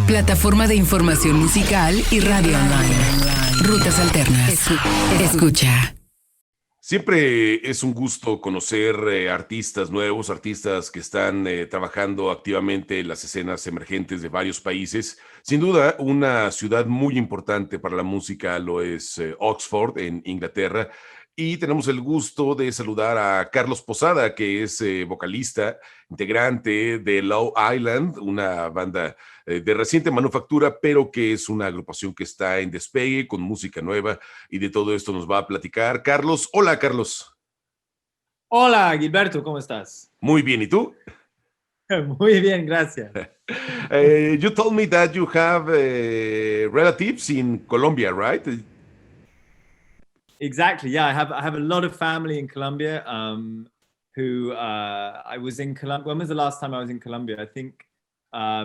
Plataforma de información musical y radio online. Rutas Alternas. Escucha. Siempre es un gusto conocer artistas nuevos, artistas que están trabajando activamente en las escenas emergentes de varios países. Sin duda, una ciudad muy importante para la música lo es Oxford, en Inglaterra. Y tenemos el gusto de saludar a Carlos Posada, que es vocalista, integrante de Long Island, una banda de reciente manufactura, pero que es una agrupación que está en despegue, con música nueva, y de todo esto nos va a platicar Carlos. Hola, Carlos. Hola, Gilberto, ¿cómo estás? Muy bien, ¿y tú? Muy bien, gracias. You told me that you have relatives in Colombia, right? Exactly. Yeah, I have a lot of family in Colombia. Who I was in Colombia. When was the last time I was in Colombia? I think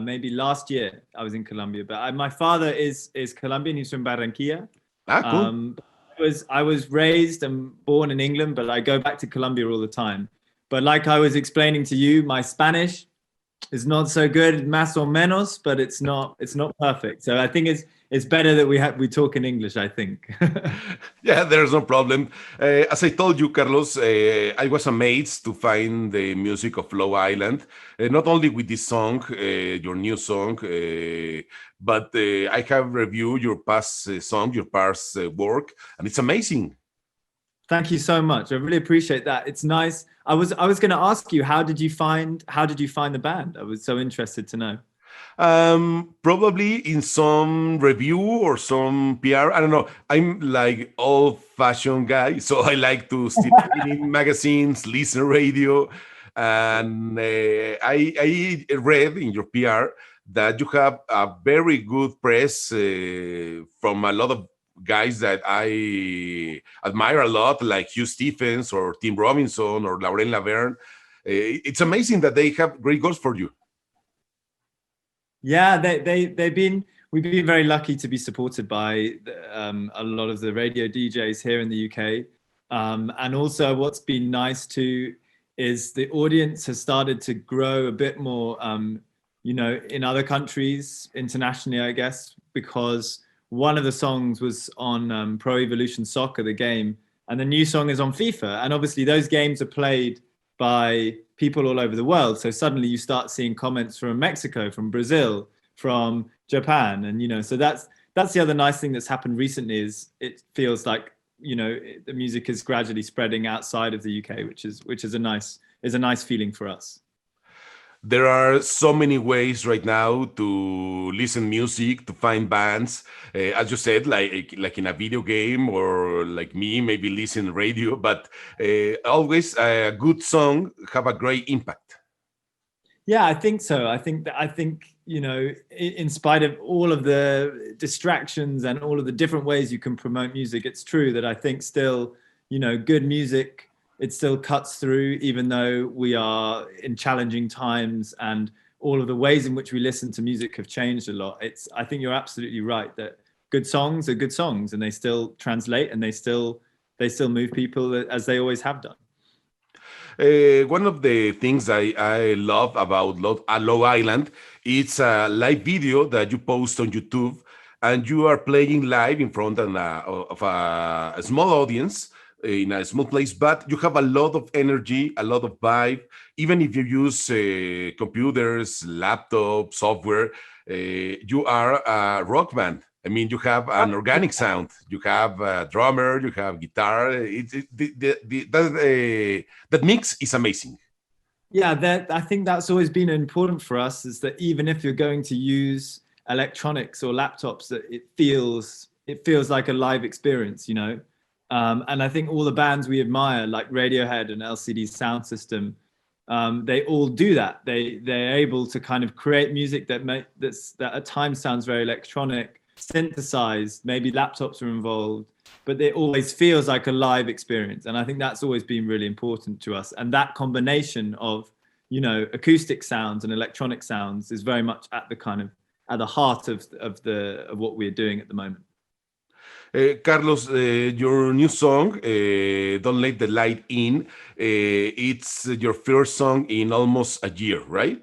maybe last year I was in Colombia. But my father is Colombian. He's from Barranquilla. Ah, cool. I was raised and born in England, but I go back to Colombia all the time. But like I was explaining to you, my Spanish is not so good, más o menos, but it's not perfect. So I think it's better that we talk in English, I think. Yeah, there's no problem. As I told you, Carlos, I was amazed to find the music of Long Island, not only with this song, your new song, but I have reviewed your past song, your past work, and it's amazing. Thank you so much. I really appreciate that. It's nice. I was going to ask you, how did you find the band? I was so interested to know. Probably in some review or some PR. I don't know. I'm like old-fashioned guy, so I like to still read in magazines, listen radio, and I read in your PR that you have a very good press from a lot of guys that I admire a lot, like Hugh Stephens or Tim Robinson or Lauren Laverne. It's amazing that they have great goals for you. Yeah, we've been very lucky to be supported by a lot of the radio DJs here in the UK. And also what's been nice too is the audience has started to grow a bit more, in other countries, internationally, I guess, because one of the songs was on Pro Evolution Soccer, the game, and the new song is on FIFA. And obviously those games are played by people all over the world. So suddenly you start seeing comments from Mexico, from Brazil, from Japan. And, so that's the other nice thing that's happened recently is it feels like, the music is gradually spreading outside of the UK, which is a nice feeling for us. There are so many ways right now to listen music, to find bands. As you said, like in a video game, or like me, maybe listen radio. But always a good song have a great impact. Yeah, I think so. I think in spite of all of the distractions and all of the different ways you can promote music, it's true that I think still, good music, it still cuts through, even though we are in challenging times and all of the ways in which we listen to music have changed a lot. I think you're absolutely right that good songs are good songs and they still translate and they still move people as they always have done. One of the things I love about Long Island, it's a live video that you post on YouTube, and you are playing live in front of a small audience in a small place, but you have a lot of energy, a lot of vibe. Even if you use computers, laptop, software, you are a rock band. I mean, you have an organic sound. You have a drummer, you have guitar. That mix is amazing. Yeah, I think that's always been important for us, is that even if you're going to use electronics or laptops, that it feels like a live experience, And I think all the bands we admire, like Radiohead and LCD Sound System, they all do that. They're able to kind of create music that at times sounds very electronic, synthesized, maybe laptops are involved, but it always feels like a live experience. And I think that's always been really important to us. And that combination of, acoustic sounds and electronic sounds is very much at the heart of what we're doing at the moment. Carlos, your new song, Don't Let the Light In, it's your first song in almost a year, right?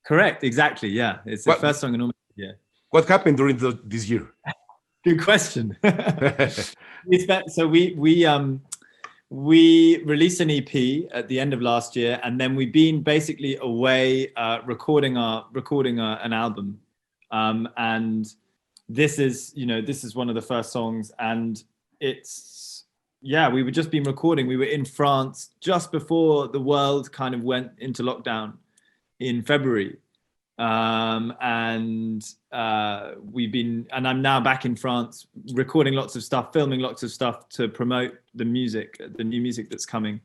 Correct, exactly. Yeah, it's the first song in almost a year. What happened during this year? Good question. So we released an EP at the end of last year, and then we've been basically away recording an album, and this is one of the first songs, and we were just been recording. We were in France just before the world kind of went into lockdown in February. I'm now back in France recording lots of stuff, filming lots of stuff to promote the new music that's coming.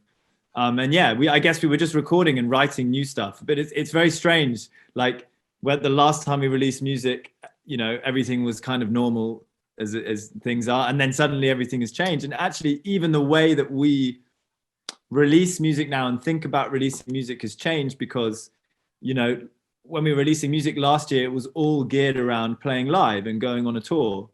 I guess we were just recording and writing new stuff, but it's very strange. Like when the last time we released music, everything was kind of normal as things are, and then suddenly everything has changed. And actually, even the way that we release music now and think about releasing music has changed, because when we were releasing music last year, it was all geared around playing live and going on a tour.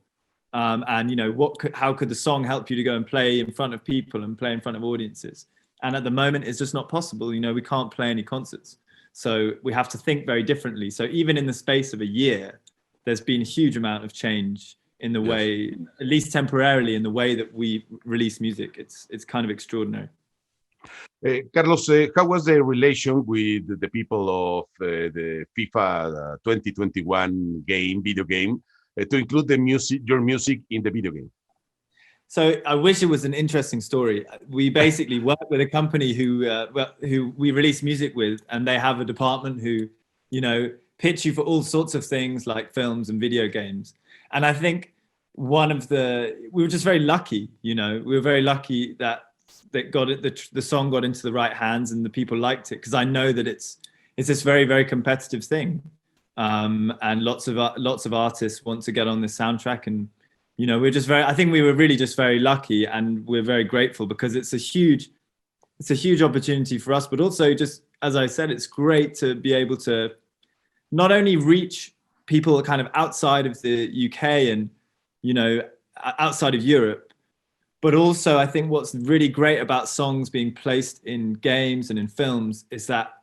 How could the song help you to go and play in front of people and play in front of audiences? And at the moment, it's just not possible. We can't play any concerts. So we have to think very differently. So even in the space of a year, there's been a huge amount of change in the way, at least temporarily, in the way that we release music. It's kind of extraordinary. Carlos, how was the relation with the people of the FIFA 2021 video game, to include your music in the video game? So I wish it was an interesting story. We basically work with a company who we release music with, and they have a department who, pitch you for all sorts of things like films and video games. And I think we were just very lucky, we were very lucky that the song got into the right hands and the people liked it, because I know that it's this very, very competitive thing, and lots of artists want to get on this soundtrack, and I think we were really just very lucky, and we're very grateful, because it's a huge opportunity for us, but also, just as I said, it's great to be able to not only reach people kind of outside of the UK and outside of Europe, but also, I think what's really great about songs being placed in games and in films is that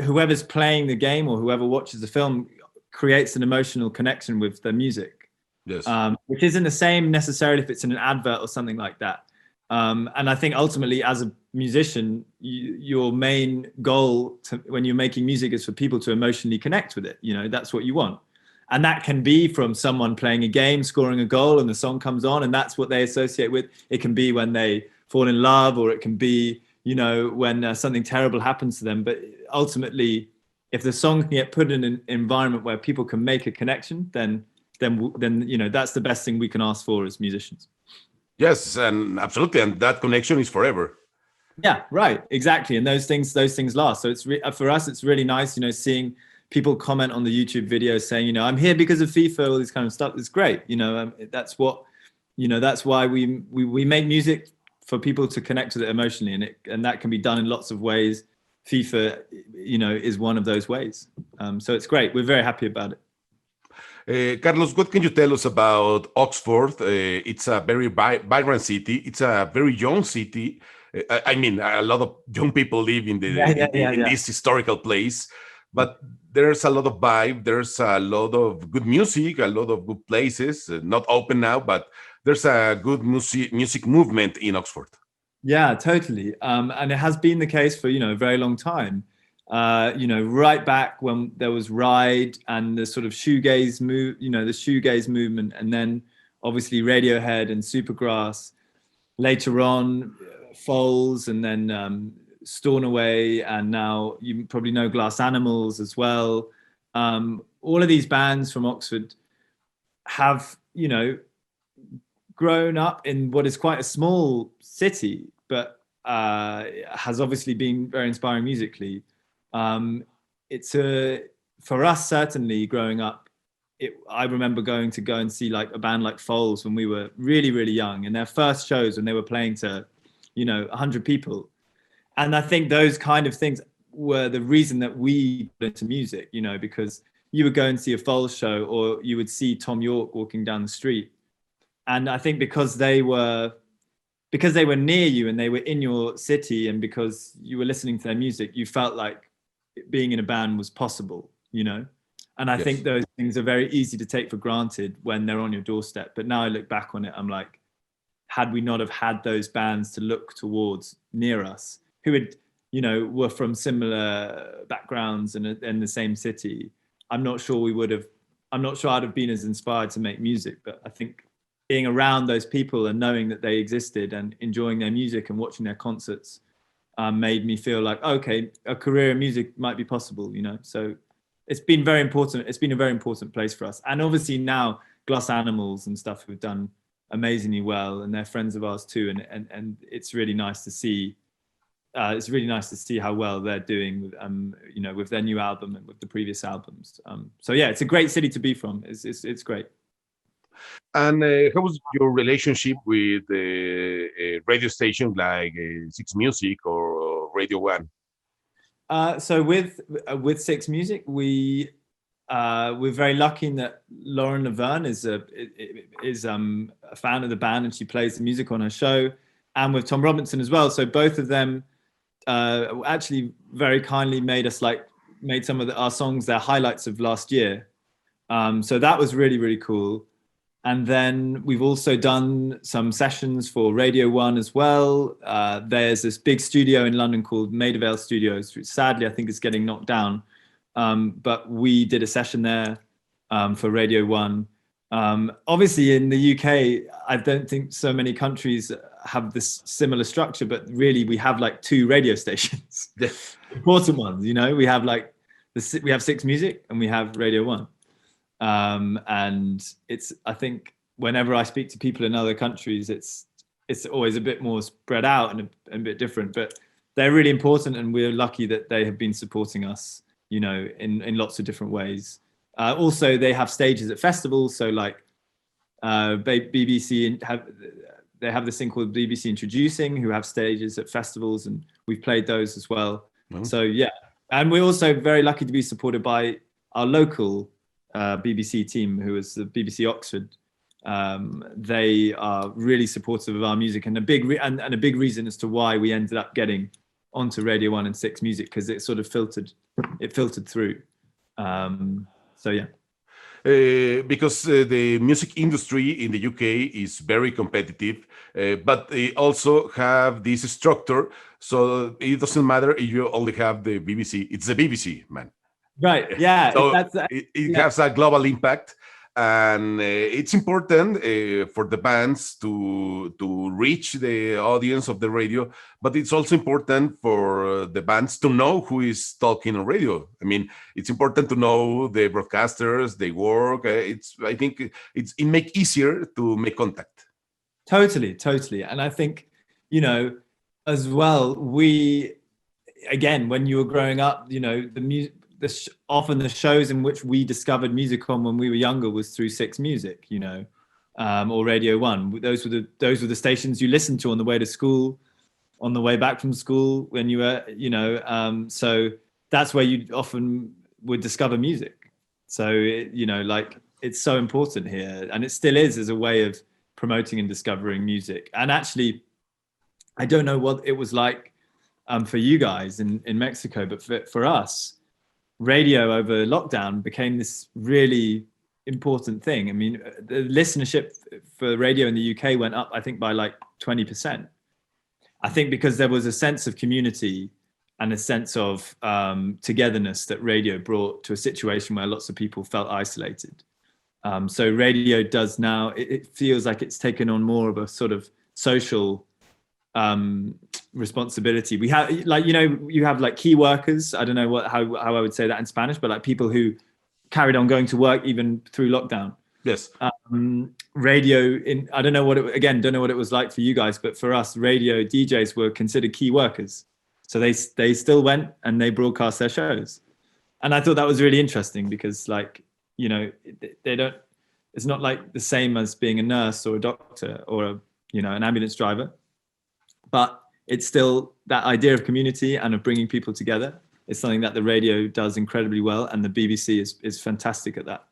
whoever's playing the game or whoever watches the film creates an emotional connection with the music. Yes. Which isn't the same necessarily if it's in an advert or something like that. And I think ultimately, as a musician, your main goal when you're making music is for people to emotionally connect with it. That's what you want. And that can be from someone playing a game, scoring a goal, and the song comes on, and that's what they associate with. It can be when they fall in love, or it can be, when something terrible happens to them. But ultimately, if the song can get put in an environment where people can make a connection, then that's the best thing we can ask for as musicians. Yes, and absolutely, and that connection is forever. Yeah, right, exactly. And those things last. So it's for us, it's really nice, seeing people comment on the YouTube videos saying, I'm here because of FIFA, all this kind of stuff. It's great. That's why we make music, for people to connect with it emotionally, and that can be done in lots of ways. FIFA, is one of those ways. So it's great. We're very happy about it. Carlos, what can you tell us about Oxford? It's a very vibrant city. It's a very young city. I mean, a lot of young people live in this historical place. But there's a lot of vibe. There's a lot of good music, a lot of good places. Not open now, but there's a good music movement in Oxford. Yeah, totally. And it has been the case for a very long time. Right back when there was Ride and the sort of shoegaze movement, and then obviously Radiohead and Supergrass. Later on, Foals, and then Stornoway, and now you probably know Glass Animals as well. All of these bands from Oxford have, grown up in what is quite a small city, but has obviously been very inspiring musically. For us, certainly growing up, I remember going and see like a band like Foals when we were really, really young, and their first shows when they were playing to, 100 people. And I think those kind of things were the reason that we got into music, because you would go and see a Foals show, or you would see Tom York walking down the street. And I think because they were near you and they were in your city, and because you were listening to their music, you felt like being in a band was possible, you know? And I think those things are very easy to take for granted when they're on your doorstep. But now I look back on it, I'm like, had we not have had those bands to look towards near us, who had, you know, were from similar backgrounds and in the same city, I'm not sure I'd have been as inspired to make music. But I think being around those people and knowing that they existed and enjoying their music and watching their concerts made me feel like, okay, a career in music might be possible, you know? So it's been very important. It's been a very important place for us. And obviously now Glass Animals and stuff have done amazingly well, and they're friends of ours too. And it's really nice to see. It's really nice to see how well they're doing with, you know, with their new album and with the previous albums. So yeah, it's a great city to be from. It's great. And how was your relationship with a radio station like Six Music or Radio One? So with Six Music, we're very lucky in that Lauren Laverne is a fan of the band, and she plays the music on her show, and with Tom Robinson as well. So both of them actually very kindly made some of our songs their highlights of last year. So that was really, really cool. And then we've also done some sessions for Radio One as well. There's this big studio in London called Maida Vale Studios, which sadly I think is getting knocked down. But we did a session there for Radio One. Obviously in the UK, I don't think so many countries have this similar structure, but really we have like 2 radio stations, important ones, you know. We have like we have Six Music and we have Radio One. And I think whenever I speak to people in other countries, it's always a bit more spread out and a bit different, but they're really important, and we're lucky that they have been supporting us, you know, in lots of different ways. Also, they have stages at festivals. So like BBC they have this thing called BBC Introducing, who have stages at festivals, and we've played those as well. Mm-hmm. So yeah, and we're also very lucky to be supported by our local BBC team, who is the BBC Oxford. They are really supportive of our music, and a big reason as to why we ended up getting onto Radio 1 and Six Music, because it sort of filtered through. So yeah. Because the music industry in the UK is very competitive, but they also have this structure, so it doesn't matter if you only have the BBC. It's the BBC, man. Right. Yeah. So it has a global impact, and it's important for the bands to reach the audience of the radio, but it's also important for the bands to know who is talking on radio. I mean, it's important to know the broadcasters, they work. I think it make easier to make contact. Totally. And I think, you know, as well, again, when you were growing up, you know, the music, often the shows in which we discovered music on when we were younger was through Six Music, you know, or Radio One. Those were the stations you listened to on the way to school, on the way back from school, when you were, you know, so that's where you often would discover music. So, you know, like, it's so important here, and it still is as a way of promoting and discovering music. And actually, I don't know what it was like for you guys in Mexico, but for us, radio over lockdown became this really important thing. I mean, the listenership for radio in the UK went up, I think, by like 20%. I think because there was a sense of community and a sense of togetherness that radio brought to a situation where lots of people felt isolated. So radio does now, it feels like it's taken on more of a sort of social responsibility. We have, like, you know, you have like key workers. I don't know how I would say that in Spanish, but like people who carried on going to work even through lockdown. Yes. Radio I don't know what it was like for you guys, but for us, radio DJs were considered key workers. So they still went and they broadcast their shows. And I thought that was really interesting because, like, you know, it's not like the same as being a nurse or a doctor or an ambulance driver, but it's still that idea of community and of bringing people together. It's something that the radio does incredibly well, and the BBC is fantastic at that.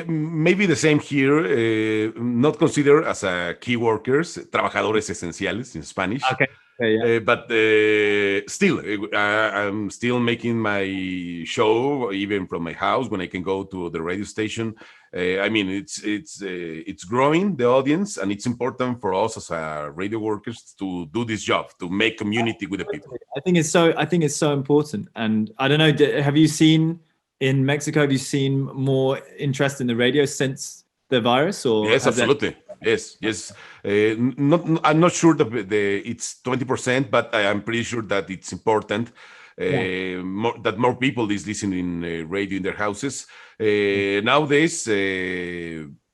Maybe the same here, not considered as key workers, trabajadores esenciales in Spanish. Okay. But still, I'm still making my show even from my house when I can go to the radio station. I mean, it's growing the audience, and it's important for us as radio workers to do this job, to make community with the people. I think it's so important. And I don't know, have you seen in Mexico? Have you seen more interest in the radio since the virus? Or yes, absolutely. Yes. I'm not sure that it's 20%, but I'm pretty sure that it's important that more people is listening radio in their houses. Nowadays,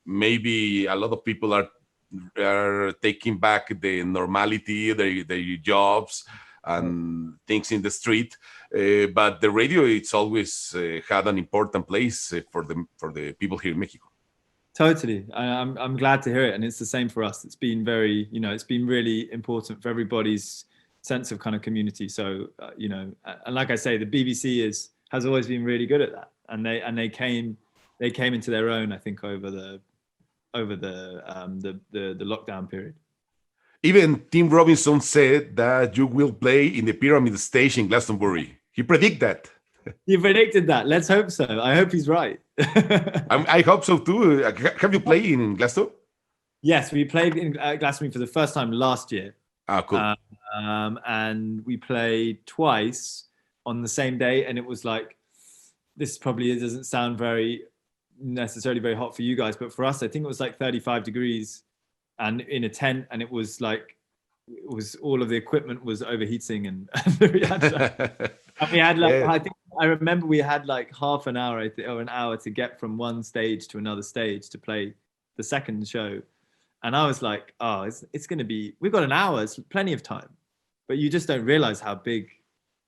maybe a lot of people are taking back the normality, their jobs and things in the street. But the radio, it's always had an important place for the people here in Mexico. Totally. I'm glad to hear it. And it's the same for us. It's been very, it's been really important for everybody's sense of kind of community. So, and like I say, the BBC has always been really good at that. And they came into their own, I think, over the lockdown period. Even Tim Robinson said that you will play in the Pyramid Stage in Glastonbury. He predicted that. You predicted that. Let's hope so. I hope he's right. I hope so too. Have you played in Glasgow? Yes, we played in Glastonbury for the first time last year. Ah, cool. And we played twice on the same day, and it was like, this probably doesn't sound necessarily very hot for you guys, but for us, I think it was like 35 degrees and in a tent, and it was all of the equipment was overheating, and I remember we had like half an hour or an hour to get from one stage to another stage to play the second show. And I was like, oh, it's going to be, we've got an hour, it's plenty of time. But you just don't realize how big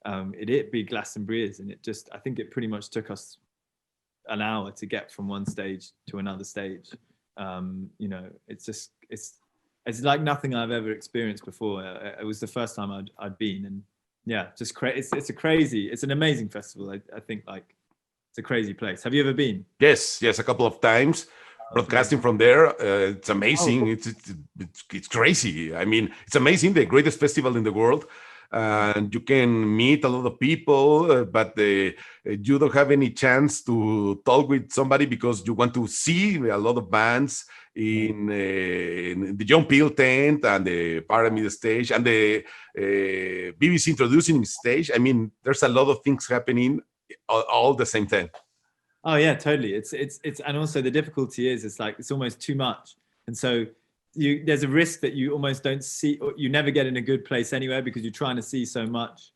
big Glastonbury is. And I think it pretty much took us an hour to get from one stage to another stage. It's like nothing I've ever experienced before. It was the first time I'd been, and yeah, just it's an amazing festival. I think it's a crazy place. Have you ever been? Yes, a couple of times. Broadcasting from there, it's amazing. It's crazy. I mean, it's amazing. The greatest festival in the world, and you can meet a lot of people, but you don't have any chance to talk with somebody because you want to see a lot of bands in the John Peel tent and the Pyramid Stage and the BBC introducing stage. I mean, there's a lot of things happening all the same time. Oh yeah, totally. It's and also the difficulty is it's almost too much, and so there's a risk that you almost don't see, or you never get in a good place anywhere because you're trying to see so much.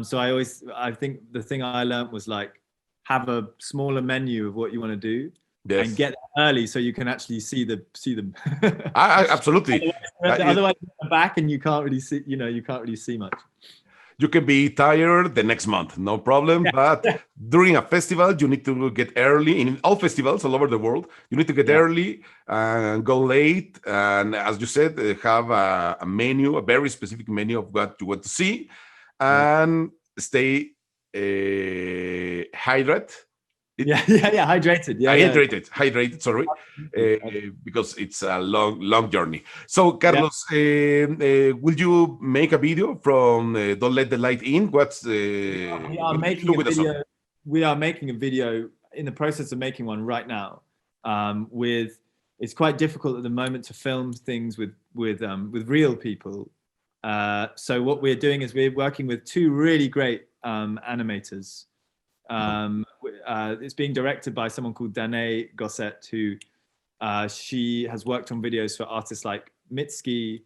So I think the thing I learned was have a smaller menu of what you want to do. Yes. And get early so you can actually see them. Absolutely. Otherwise, you come back and you can't really see much. You can be tired the next month, no problem. But during a festival, you need to get early. In all festivals all over the world, you need to get early and go late. And as you said, have a menu, a very specific menu of what you want to see, and stay hydrated. Hydrated. Sorry, because it's a long journey. So, Carlos, will you make a video from "Don't Let the Light In"? We are making a video. In the process of making one right now. It's quite difficult at the moment to film things with real people. So what we're doing is we're working with two really great animators. It's being directed by someone called Danae Gossett, who she has worked on videos for artists like Mitski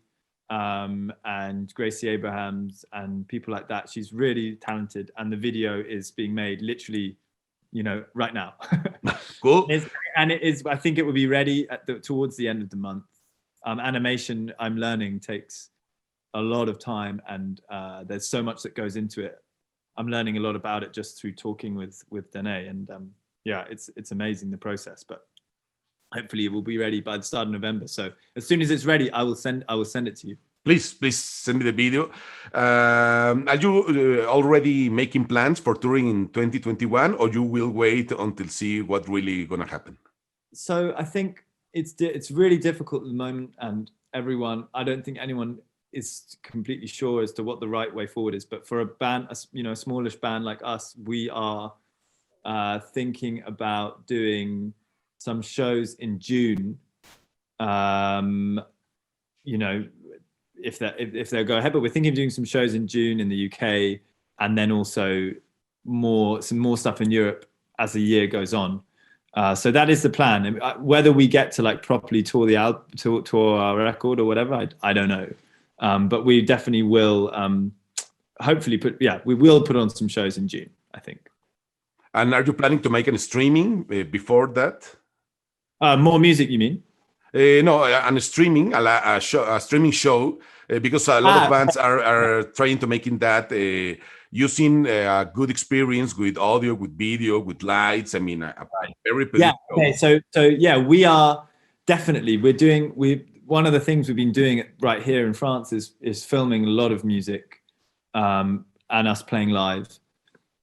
and Gracie Abrahams and people like that. She's really talented, and the video is being made literally, right now. Cool. And it is. I think it will be ready towards the end of the month. Animation, I'm learning, takes a lot of time, and there's so much that goes into it. I'm learning a lot about it just through talking with Danae, and it's amazing, the process. But hopefully it will be ready by the start of November. So as soon as it's ready, I will send it to you. Please send me the video. Are you already making plans for touring in 2021, or you will wait until see what really gonna happen? So I think it's really difficult at the moment, and I don't think anyone is completely sure as to what the right way forward is. But for a band, a smallish band like us, we are thinking about doing some shows in June. If they'll go ahead, but we're thinking of doing some shows in June in the UK, and then also some more stuff in Europe as the year goes on. So that is the plan. Whether we get to like properly tour our record or whatever, I don't know. But we definitely will. Hopefully, we will put on some shows in June, I think. And are you planning to make a streaming before that? More music, you mean? No, a streaming, a streaming show, because a lot of bands are trying to making that using a good experience with audio, with video, with lights. I mean, very predictable. Okay. So we are definitely one of the things we've been doing right here in France is filming a lot of music, and us playing live.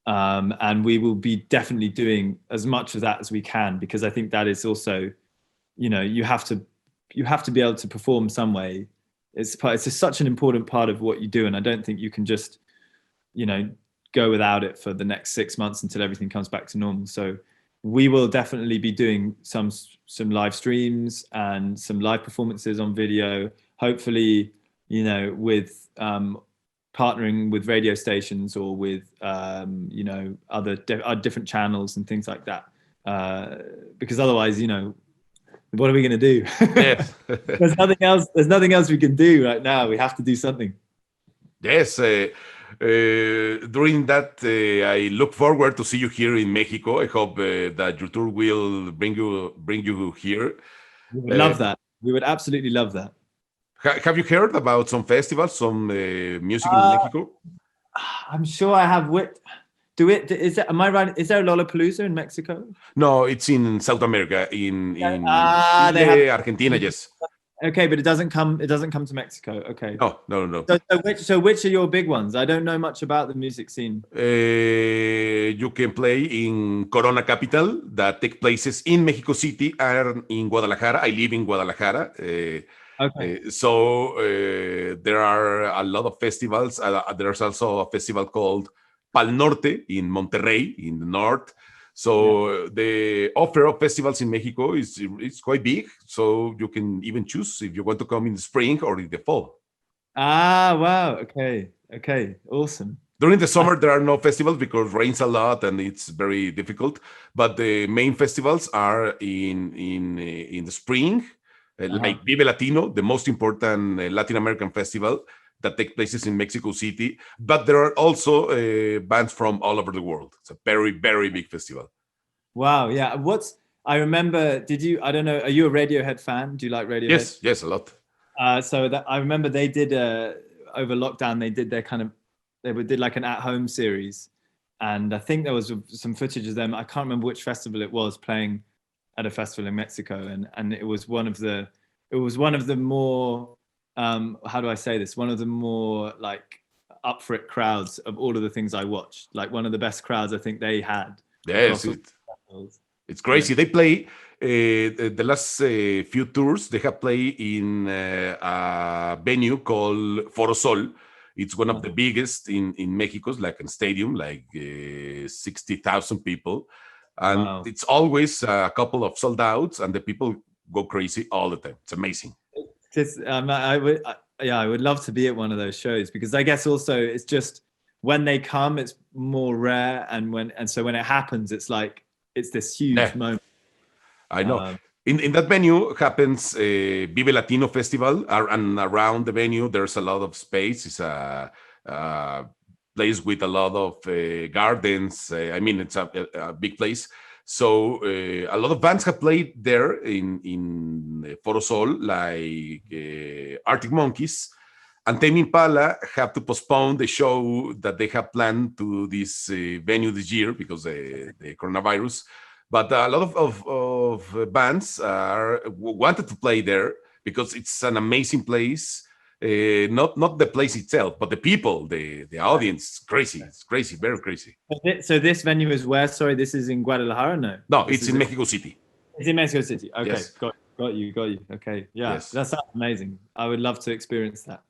And we will be definitely doing as much of that as we can, because I think that is also, you have to be able to perform some way. It's just such an important part of what you do, and I don't think you can just, go without it for the next 6 months until everything comes back to normal. So we will definitely be doing some live streams and some live performances on video. Hopefully, with partnering with radio stations or with other different channels and things like that, because otherwise, what are we going to do? Yes. There's nothing else we can do right now. We have to do something. Yes. During that, I look forward to see you here in Mexico. I hope that your tour will bring you here. We would love that. We would absolutely love that. Have you heard about some festivals, some music in Mexico? I'm sure I have. Am I right? Is there a Lollapalooza in Mexico? No, it's in South America, in Chile, Argentina. Yes. Okay, but it doesn't come to Mexico. Okay. No. So which are your big ones? I don't know much about the music scene. You can play in Corona Capital, that take places in Mexico City and in Guadalajara. I live in Guadalajara. Okay. So there are a lot of festivals. There's also a festival called Pal Norte in Monterrey in the north. So the offer of festivals in Mexico is quite big. So you can even choose if you want to come in the spring or in the fall. Wow. Okay. Awesome. During the summer, there are no festivals because it rains a lot and it's very difficult. But the main festivals are in the spring, like Vive Latino, the most important Latin American festival that takes places in Mexico City. But there are also bands from all over the world. It's a very, very big festival. Wow. Yeah. I remember, I don't know, are you a Radiohead fan? Do you like Radiohead? Yes, a lot. So I remember they did, over lockdown, they did did like an at-home series. And I think there was some footage of them. I can't remember which festival it was, playing at a festival in Mexico. And it was one of the more, how do I say this? One of the more like up for it crowds of all of the things I watched. Like one of the best crowds I think they had. Yes, it's crazy. Yeah. They play the last few tours. They have played in a venue called Foro Sol. It's one of the biggest in Mexico, like a stadium, like 60,000 people. And it's always a couple of sold outs and the people go crazy all the time. It's amazing. I would love to be at one of those shows, because I guess also it's just when they come, it's more rare, and so when it happens, it's like it's this huge moment. I know. In that venue happens Vive Latino Festival, and around the venue there's a lot of space. It's a place with a lot of gardens. I mean, it's a big place. So a lot of bands have played there in Foro Sol, like Arctic Monkeys, and Tame Impala have to postpone the show that they have planned to this venue this year because the coronavirus. But a lot of bands wanted to play there because it's an amazing place. Not the place itself, but the people, the audience. Crazy. It's crazy, very crazy. So this venue is where? Sorry, this is in Guadalajara? No, it's in Mexico City. It's in Mexico City. Okay, yes. Got you. Okay, yeah, yes. That sounds amazing. I would love to experience that.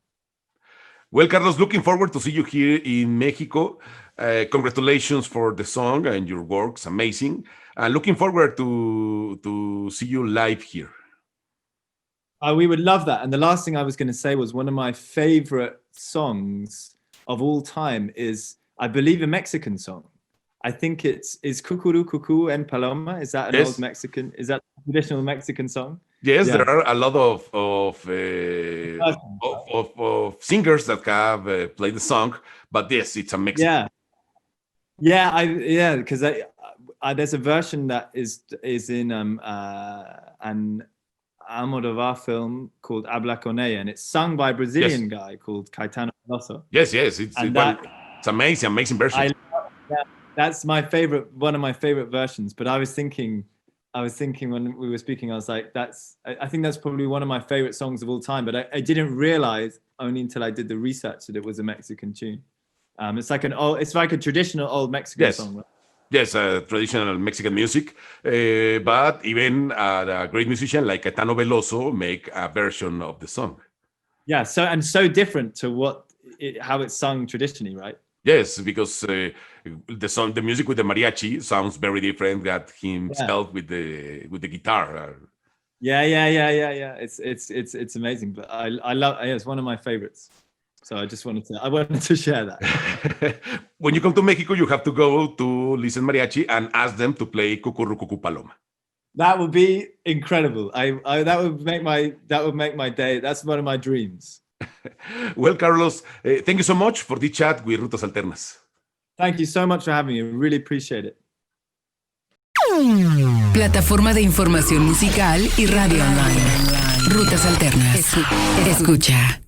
Well, Carlos, looking forward to see you here in Mexico. Congratulations for the song and your work's amazing. And looking forward to see you live here. We would love that. And the last thing I was going to say was one of my favorite songs of all time is, I believe, a Mexican song. I think is Cucuru Cucu en Paloma. Is that an old Mexican? Is that a traditional Mexican song? Yes, there are a lot of singers that have played the song, but yes, it's a Mexican. Because there's a version that is in an Almodovar film called Habla con ella, and it's sung by a Brazilian guy called Caetano Veloso. Yes, it's amazing version. That's my favorite, one of my favorite versions. But I was thinking when we were speaking, I was like, I think that's probably one of my favorite songs of all time. But I didn't realize only until I did the research that it was a Mexican tune. It's like a traditional old Mexican song. Right? Yes, traditional Mexican music. But even a great musician like Caetano Veloso make a version of the song. Yeah, so different to how it's sung traditionally, right? Yes, because the music with the mariachi sounds very different than himself with the guitar. Yeah. It's amazing. But I love. It's one of my favorites. So I wanted to share that. When you come to Mexico, you have to go to listen mariachi and ask them to play Cucurru Cucu Paloma. That would be incredible. That would make my day. That's one of my dreams. Well, Carlos, thank you so much for the chat with Rutas Alternas. Thank you so much for having me. I really appreciate it. Plataforma de información musical y radio online. Rutas Alternas. Escucha.